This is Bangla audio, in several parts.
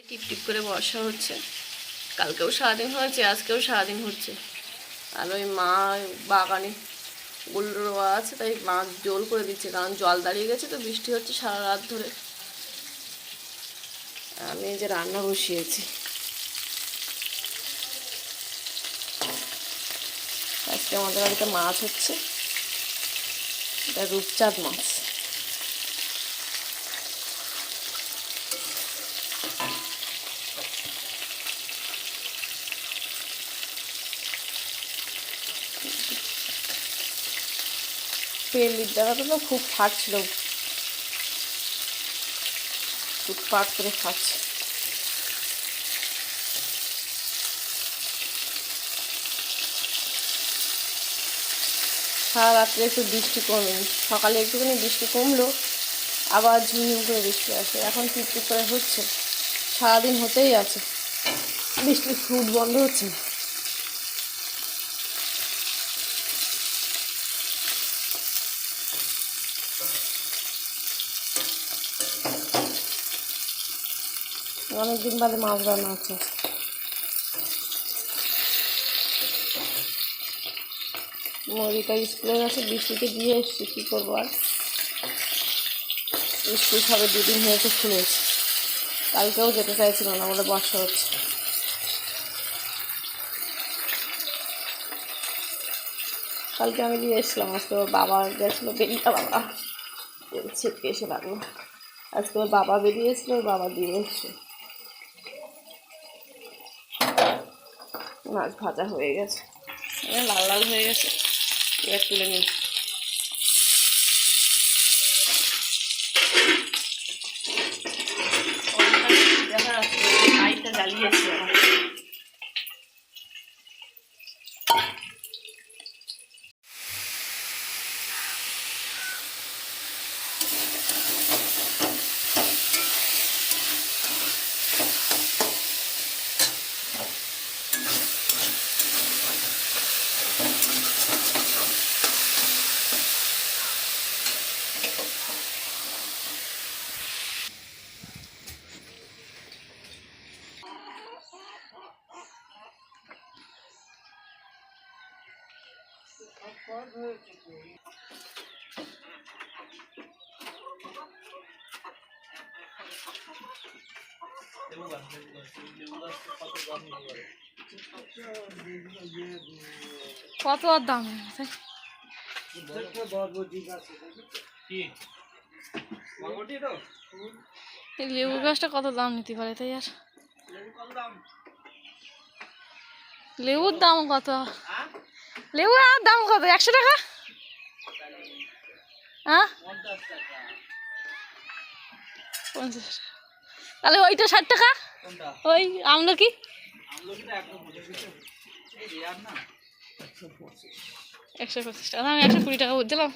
টিপ টিপ করে বর্ষা হচ্ছে। কালকেও সারাদিন হয়েছে, আজকেও সারাদিন হচ্ছে। আর ওই মা বাগানে গুল রোয়া আছে, তাই মা জল করে দিচ্ছে, কারণ জল দাঁড়িয়ে গেছে তো, বৃষ্টি হচ্ছে সারা রাত ধরে। আমি এই যে রান্না বসিয়েছি। আজকে আমাদের বাড়িতে মাছ হচ্ছে, এটা রূপচাঁদ মাছ। পেলির জায়গাটা তো খুব ফাটছিল, ফুটপাট করে ফাটছে। সারা রাত্রে একটু বৃষ্টি কমেনি, সকালে একটুখানি বৃষ্টি কমলো, আবার ঝিমঝিম করে বৃষ্টি আসে। এখন টিপটিপ করে হচ্ছে, সারাদিন হতেই আছে, বৃষ্টির ফুট বন্ধ হচ্ছে না। অনেকদিন বাদে মাছ রান্না হচ্ছে। মরিটা স্কুলে গেছে, বৃষ্টিতে দিয়ে এসছি, কী করবো আর। স্কুল সবে 2 দিন হয়েছে খুলেছে, কালকেও যেতে চাইছিল না বলে বর্ষা হচ্ছে। কালকে আমি দিয়ে এসেছিলাম, আজকে ওর বাবা গেছিলো, বেরিয়ে বাবা ছিটকে এসে লাগলো। আজকে ওর বাবা বেরিয়েছিল, ওর বাবা দিয়ে এসছে। মাছ ভাজা হয়ে গেছে, লাল লাল হয়ে গেছে, এবার তুলে নিই। দেখা যাচ্ছে লাইটটা জ্বালিয়েছি আমার। কত আর দাম? লেবু গাছটা কত দাম নিতে পারে, তাই আর লেবুর দাম কত? লেবু আর দাম কত? 100 টাকা? হ্যাঁ, 50 টাকা। তাহলে ওইটা 60 টাকা, ওই আমলকি 125 টাকা। আমি 120 টাকা বলছিলাম,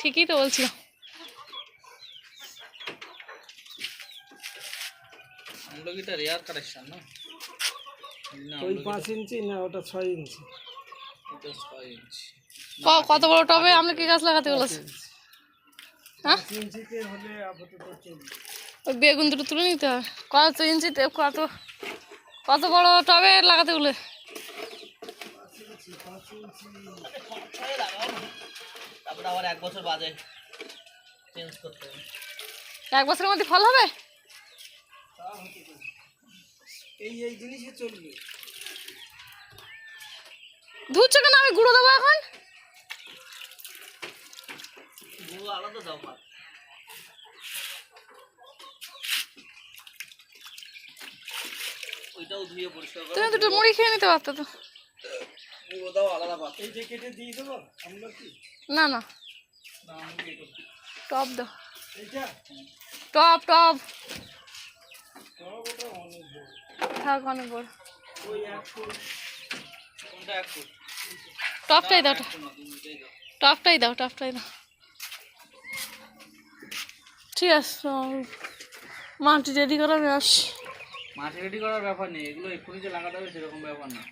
ঠিকই তো বলছিলাম। আমলকিটা রেয়ার কালেকশন না? ওই 5 ইঞ্চি না, ওটা 6 ইঞ্চি। এটা 6 ইঞ্চি। কত বড় টবে আমলকি গাছ লাগাতে বলেছে? হ্যাঁ, 5 ইঞ্চিতে হলে আপাতত চলবে। ওই বেগুন দুটো তুলে নিতে হবে। কত ইঞ্চিতে, কত কত বড় টবে লাগাতে বলে? 5 ইঞ্চি। তারপরে আবার 1 বছর বাদে চেঞ্জ করতে হবে। 1 বছরের মধ্যে ফল হবে? তা হতে পারে, এই জিনিসই চলবে। ধুচ্ছ কেন? আমি গুঁড়ো দেবো এখন। গুঁড়ো আলাদা দাও মা। ওইটাও ধুয়ে পরিষ্কার করো। তুমি দুটো মুড়ি খেয়ে নিতে পারতো তো। গুঁড়ো দাও আলাদা পাত্র। এই যে কেটে দিয়ে দেবো আমরা কি? না না, না আমি এটা টপ দাও। এইটা টপ টপ ওটা অনেক বড়। থাক, অনেক বড়। ওই 1 ফুট। কোনটা 1 ফুট? টপটাই দাও, দুইটাই দাও। টপটাই দাও, টপটাই দাও। ঠিক আছে, মাটি রেডি করা আমি আসছি। মাটি রেডি করার ব্যাপার নেই, এগুলো এক্ষুনি যে লাগাতে হবে সেরকম ব্যাপার না।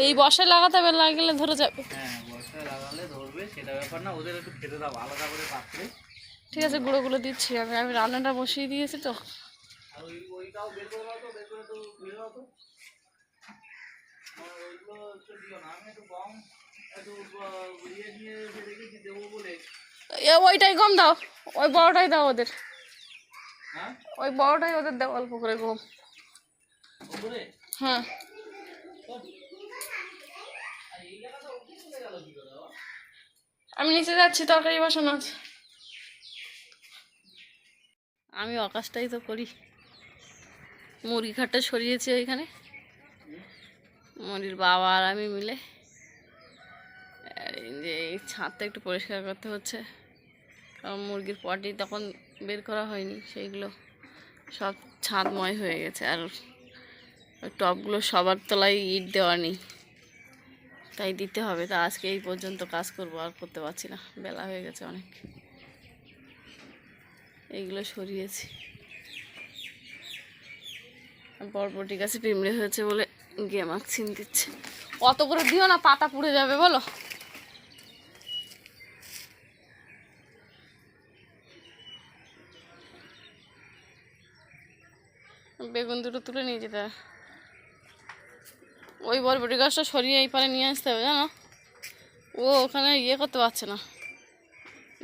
এই বর্ষায় লাগাতে হবে, লাগলে ধরে যাবে। হ্যাঁ, বর্ষায় লাগালে ধরবে সেটা ব্যাপার না, ওদের একটু খেতে দাও আলাদা করে পাত্রে। ঠিক আছে, গুঁড়োগুলো দিচ্ছি আমি। আমি রান্নাটা বসিয়ে দিয়েছি তো। আর ওইটাও বের করে দাও তো, বের করে তো দিয়ে দাও তো। আর ওইগুলো একটু দিও না, আমি একটু গম একটু ইয়ে নিয়ে এসে রেখেছি দেবো বলে। ওইটাই গম দাও, ওই বড়টাই দাও ওদের, হ্যাঁ ওই বড়টাই ওদের দাও অল্প করে গম। ওপরে হ্যাঁ আর এই জায়গাটা ওকে চলে গেল কি করে বাবা? আমি নিচে যাচ্ছি, তরকারি বসানো আছে। আমি অকাশটাই তো করি। মুরগি ঘাটটা সরিয়েছি ওইখানে, মুরগির বাবা আর আমি মিলে। আর এই যে এই ছাদটা একটু পরিষ্কার করতে হচ্ছে, কারণ মুরগির পটি তখন বের করা হয়নি, সেইগুলো সব ছাদময় হয়ে গেছে। আর ওই টবগুলো সবার তলায় ইট দেওয়া নেই, তাই দিতে হবে। তা আজকে এই পর্যন্ত কাজ করব, আর করতে পারছি না, বেলা হয়ে গেছে অনেক। এইগুলো সরিয়েছি। বরবটি গাছে পিঁমড়ে হয়েছে বলে গেমাক ছিন দিচ্ছে। অত করে দিও না, পাতা পুড়ে যাবে বলো। বেগুন দুটো তুলে নিয়ে যেতে হবে। ওই বরবটি গাছটা সরিয়ে এই পারে নিয়ে আসতে হবে, জানো। ও ওখানে ইয়ে করতে পারছে না,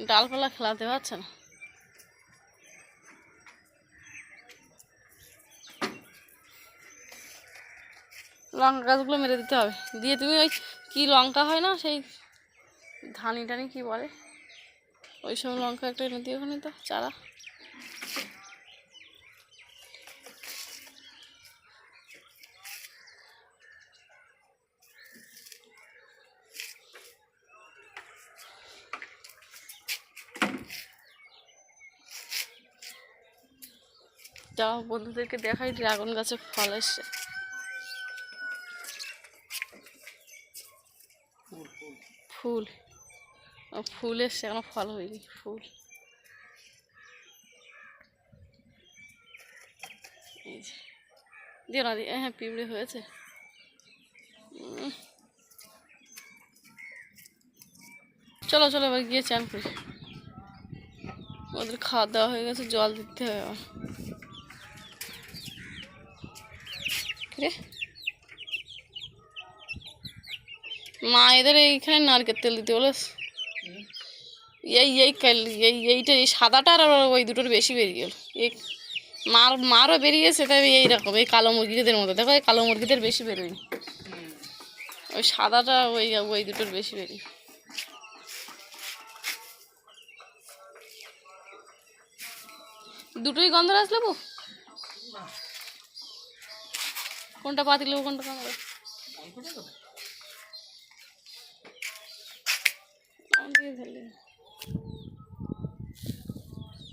ডালপালা খেলাতে পারছে না। লঙ্কা গাছগুলো মেরে দিতে হবে, দিয়ে তুমি ওই কী লঙ্কা হয় না, সেই ধানি টানি কী বলে, ওই সব লঙ্কা একটা এনে দিয়ে ওখানে তো চারা। যাও বন্ধুদেরকে দেখাই, ড্রাগন গাছে ফল এসছে। ফুল ফুল এসছে, এখনো ফল হয়নি, ফুল। এই যে দিও না, হ্যাঁ পিঁপড়ে হয়েছে। চলো চলো এবার গিয়ে চান করি, ওদের খাওয়া দাওয়া হয়ে গেছে, জল দিতে হবে আবার। রে মা এদের এইখানে নারকেল তেল দিতে বলে, এইটা এই সাদাটার আর ওই দুটোর বেশি বেরিয়ে গেল। এই মারও বেরিয়েছে, তাই এইরকম এই কালো মুরগিদের মতো। দেখো এই কালো মুরগিদের বেশি বেরোয়নি, ওই সাদাটা ওই ওই দুটোর বেশি বেরিয়ে। দুটোই গন্ধরাজ লেবু, কোনটা পাতি লেবু কোনটা গন্ধরাজ?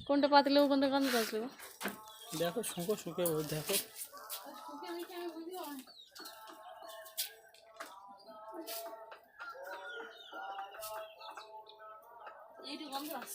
কোনটা পাতি লেবু কোনটা গন্ধরাজ লেবু? দেখো শুকো শুকে দেখো। এইটা গন্ধরাজ।